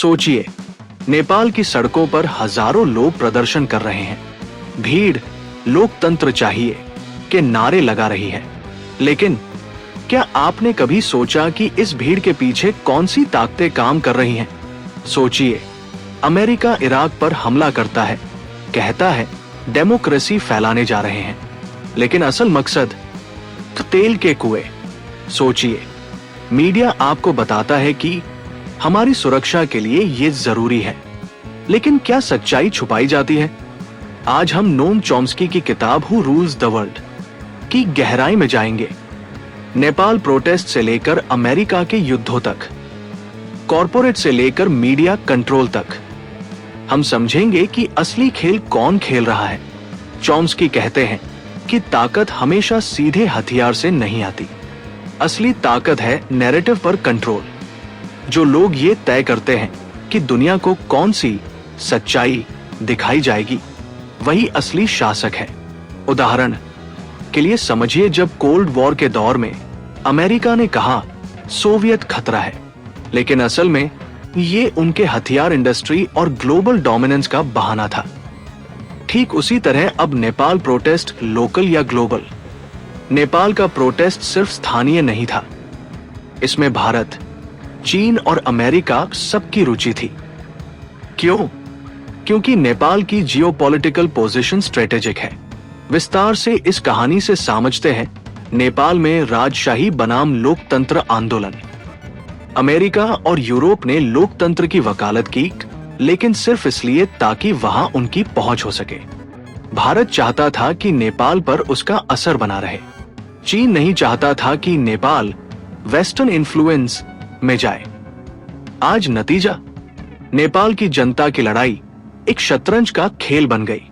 सोचिए, नेपाल की सड़कों पर हजारों लोग प्रदर्शन कर रहे हैं। भीड़ लोकतंत्र चाहिए के नारे लगा रही है। लेकिन क्या आपने कभी सोचा कि इस भीड़ के पीछे कौन सी ताकतें काम कर रही हैं? सोचिए, अमेरिका इराक पर हमला करता है, कहता है डेमोक्रेसी फैलाने जा रहे हैं, लेकिन असल मकसद तेल के कुएं। सोचिए, मीडिया आपको बताता है कि हमारी सुरक्षा के लिए ये जरूरी है, लेकिन क्या सच्चाई छुपाई जाती है? आज हम नोम चॉम्स्की की किताब हु रूल्स द वर्ल्ड की गहराई में जाएंगे। नेपाल प्रोटेस्ट से लेकर अमेरिका के युद्धों तक, कॉरपोरेट से लेकर मीडिया कंट्रोल तक, हम समझेंगे कि असली खेल कौन खेल रहा है। चॉम्स्की कहते हैं कि ताकत हमेशा सीधे हथियार से नहीं आती। असली ताकत है नैरेटिव पर कंट्रोल। जो लोग ये तय करते हैं कि दुनिया को कौन सी सच्चाई दिखाई जाएगी, वही असली शासक है। उदाहरण के लिए समझिए, जब कोल्ड वॉर के दौर में अमेरिका ने कहा सोवियत खतरा है, लेकिन असल में ये उनके हथियार इंडस्ट्री और ग्लोबल डोमिनेंस का बहाना था। ठीक उसी तरह अब नेपाल प्रोटेस्ट लोकल या ग्लोबल, नेपाल का प्रोटेस्ट सिर्फ स्थानीय नहीं था। इसमें भारत, चीन और अमेरिका सबकी रुचि थी। क्यों? क्योंकि नेपाल की जियोपॉलिटिकल पोजीशन स्ट्रेटेजिक है। विस्तार से इस कहानी से समझते हैं नेपाल में राजशाही बनाम लोकतंत्र आंदोलन। अमेरिका और यूरोप ने लोकतंत्र की वकालत की, लेकिन सिर्फ इसलिए ताकि वहां उनकी पहुंच हो सके। भारत चाहता था कि नेपाल पर उसका असर बना रहे। चीन नहीं चाहता था कि नेपाल वेस्टर्न इन्फ्लुएंस में जाए। आज नतीजा, नेपाल की जनता की लड़ाई एक शतरंज का खेल बन गई।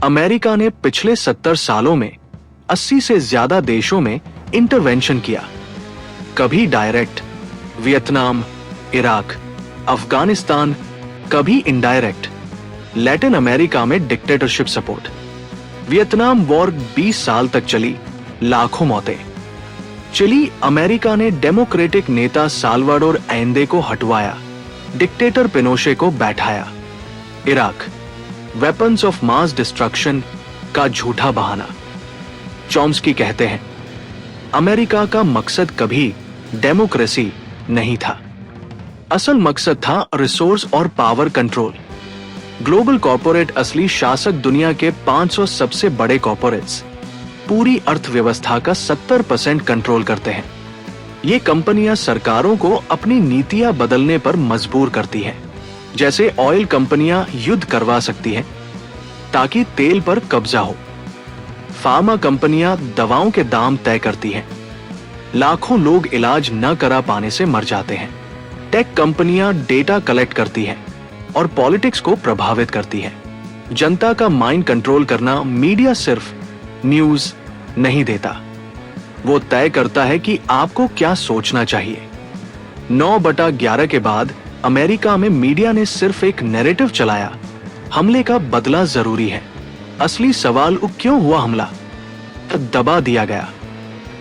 अमेरिका ने पिछले 70 सालों में 80 से ज्यादा देशों में इंटरवेंशन किया। कभी डायरेक्ट, वियतनाम, इराक, अफगानिस्तान, कभी इनडायरेक्ट, लैटिन अमेरिका में डिक्टेटरशिप सपोर्ट। वियतनाम वॉर 20 साल तक चली, लाखों मौतें। चिली, अमेरिका ने डेमोक्रेटिक नेता साल्वाडोर एंदे को हटवाया, डिक्टेटर पिनोशे को बैठाया। Iraq, weapons of mass destruction का झूठा बहाना। चॉम्स्की कहते हैं अमेरिका का मकसद कभी डेमोक्रेसी नहीं था, असल मकसद था रिसोर्स और पावर कंट्रोल। ग्लोबल कॉर्पोरेट असली शासक दुनिया के 500 सबसे बड़े कॉर्पोरेट्स पूरी अर्थव्यवस्था का 70% कंट्रोल करते हैं। ये कंपनियां सरकारों को अपनी नीतियां बदलने पर मजबूर करती हैं। जैसे ऑयल कंपनियां युद्ध करवा सकती हैं ताकि तेल पर कब्जा हो। फार्मा कंपनियां दवाओं के दाम तय करती हैं, लाखों लोग इलाज न करा पाने से मर जाते हैं। टेक कंपनियां डेटा कलेक्ट करती हैं और पॉलिटिक्स को प्रभावित करती हैं। जनता का माइंड कंट्रोल करना मीडिया सिर्फ न्यूज नहीं देता, वो तय करता है कि आपको क्या सोचना चाहिए। 9/11 के बाद अमेरिका में मीडिया ने सिर्फ एक नैरेटिव चलाया, हमले का बदला जरूरी है। असली सवाल क्यों हुआ हमला? दबा दिया गया।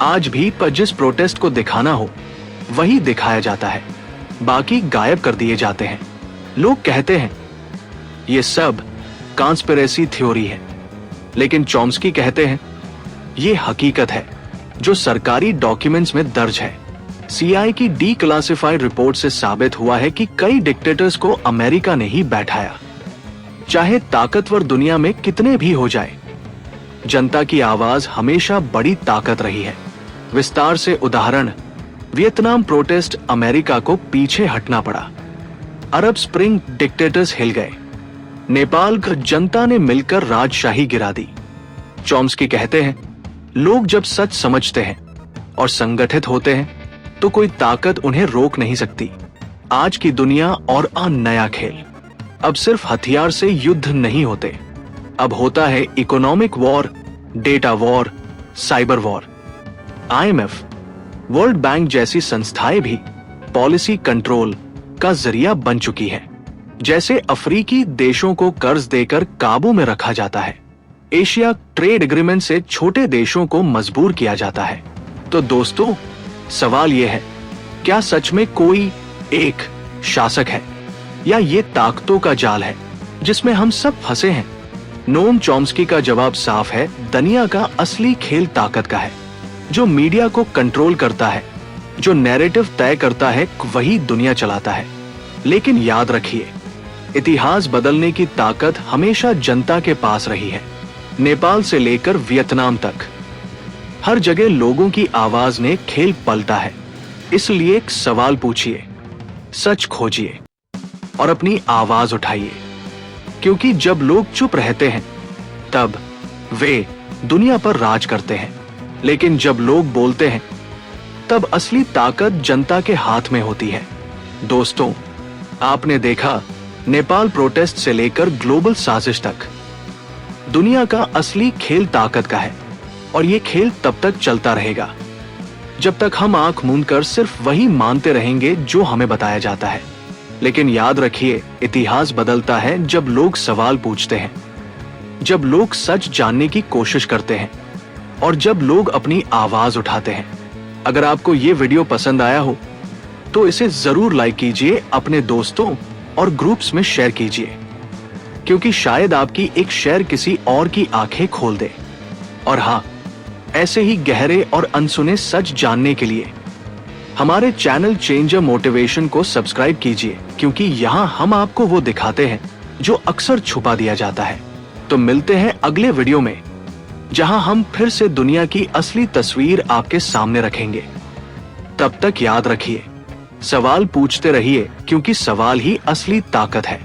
आज भी जिस प्रोटेस्ट को दिखाना हो वही दिखाया जाता है, बाकी गायब कर दिए जाते हैं। लोग कहते हैं ये सब कॉन्स्पिरेसी थ्योरी है, लेकिन चॉम्स्की कहते हैं ये हकीकत है जो सरकारी डॉक्यूमेंट्स में दर्ज है। सीआई की डीक्लासिफाइड रिपोर्ट से साबित हुआ है कि कई डिक्टेटर्स को अमेरिका ने ही बैठाया। चाहे ताकतवर दुनिया में कितने भी हो जाए, जनता की आवाज हमेशा बड़ी ताकत रही है। विस्तार से उदाहरण, वियतनाम प्रोटेस्ट अमेरिका को पीछे हटना पड़ा। अरब स्प्रिंग, डिक्टेटर्स हिल गए। नेपाल जनता ने मिलकर राजशाही गिरा दी। चॉम्स्की कहते हैं लोग जब सच समझते हैं और संगठित होते हैं तो कोई ताकत उन्हें रोक नहीं सकती। आज की दुनिया और नया खेल। अब सिर्फ हथियार से युद्ध नहीं होते, अब होता है economic war, data war, cyber war. IMF, world bank जैसी संस्थाएं भी पॉलिसी कंट्रोल का जरिया बन चुकी हैं। जैसे अफ्रीकी देशों को कर्ज देकर काबू में रखा जाता है, एशिया ट्रेड एग्रीमेंट से छोटे देशों को मजबूर किया जाता है। तो दोस्तों, सवाल यह है, क्या सच में कोई एक शासक है या ये ताकतों का जाल है जिसमें हम सब फंसे हैं? नोम चॉम्स्की का जवाब साफ है, दुनिया का असली खेल ताकत का है। जो मीडिया को कंट्रोल करता है, जो नैरेटिव तय करता है, वही दुनिया चलाता है। लेकिन याद रखिए, इतिहास बदलने की ताकत हमेशा जनता के पास रही है। नेपाल से लेकर वियतनाम तक हर जगह लोगों की आवाज ने खेल पलटा है। इसलिए एक सवाल पूछिए, सच खोजिए और अपनी आवाज उठाइए। क्योंकि जब लोग चुप रहते हैं तब वे दुनिया पर राज करते हैं, लेकिन जब लोग बोलते हैं तब असली ताकत जनता के हाथ में होती है। दोस्तों, आपने देखा, नेपाल प्रोटेस्ट से लेकर ग्लोबल साजिश तक दुनिया का असली खेल ताकत का है। और ये खेल तब तक चलता रहेगा जब तक हम आंख मूंदकर सिर्फ वही मानते रहेंगे जो हमें बताया जाता है। लेकिन याद रखिए, इतिहास बदलता है जब लोग सवाल पूछते हैं, जब लोग सच जानने की कोशिश करते हैं और जब लोग अपनी आवाज उठाते हैं। अगर आपको ये वीडियो पसंद आया हो तो इसे जरूर लाइक कीजिए, अपने दोस्तों और ग्रुप्स में शेयर कीजिए, क्योंकि शायद आपकी एक शेयर किसी और की आंखें खोल दे। और हाँ, ऐसे ही गहरे और अनसुने सच जानने के लिए हमारे चैनल चेंजर मोटिवेशन को सब्सक्राइब कीजिए, क्योंकि यहाँ हम आपको वो दिखाते हैं जो अक्सर छुपा दिया जाता है। तो मिलते हैं अगले वीडियो में, जहां हम फिर से दुनिया की असली तस्वीर आपके सामने रखेंगे। तब तक याद रखिए, सवाल पूछते रहिए, क्योंकि सवाल ही असली ताकत है।